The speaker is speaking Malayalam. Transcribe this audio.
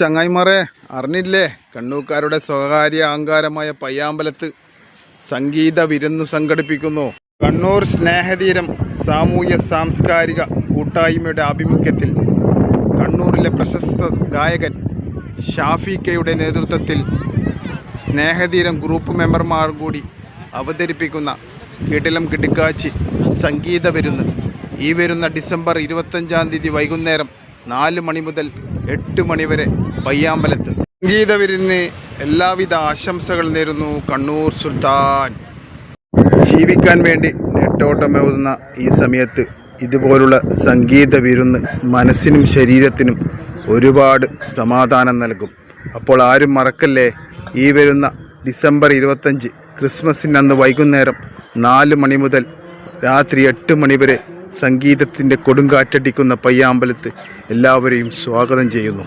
ചങ്ങായിമാരെ അറിഞ്ഞില്ലേ, കണ്ണൂക്കാരുടെ സ്വകാര്യ അഹങ്കാരമായ പയ്യാമ്പലത്ത് സംഗീത വിരുന്നു സംഘടിപ്പിക്കുന്നു. കണ്ണൂർ സ്നേഹതീരം സാമൂഹ്യ സാംസ്കാരിക കൂട്ടായ്മയുടെ ആഭിമുഖ്യത്തിൽ കണ്ണൂരിലെ പ്രശസ്ത ഗായകൻ ഷാഫി കെയുടെ നേതൃത്വത്തിൽ സ്നേഹതീരം ഗ്രൂപ്പ് മെമ്പർമാർ കൂടി അവതരിപ്പിക്കുന്ന കിടിലം കിടുക്കാച്ചി സംഗീത വിരുന്ന് ഈ വരുന്ന ഡിസംബർ 25-ാം തീയതി വൈകുന്നേരം 4 മണി മുതൽ 8 മണി വരെ പയ്യാമ്പലത്ത്. സംഗീത വിരുന്ന് എല്ലാവിധ ആശംസകൾ നേരുന്നു കണ്ണൂർ സുൽത്താൻ. ജീവിക്കാൻ വേണ്ടി നെട്ടോട്ടമെഴുതുന്ന ഈ സമയത്ത് ഇതുപോലുള്ള സംഗീത വിരുന്ന് മനസ്സിനും ശരീരത്തിനും ഒരുപാട് സമാധാനം നൽകും. അപ്പോൾ ആരും മറക്കല്ലേ, ഈ വരുന്ന ഡിസംബർ 25 ക്രിസ്മസിന് അന്ന് വൈകുന്നേരം 4 മണി മുതൽ രാത്രി 8 മണി വരെ സംഗീതത്തിൻ്റെ കൊടുങ്കാറ്റടിക്കുന്ന പയ്യാമ്പലത്ത് എല്ലാവരെയും സ്വാഗതം ചെയ്യുന്നു.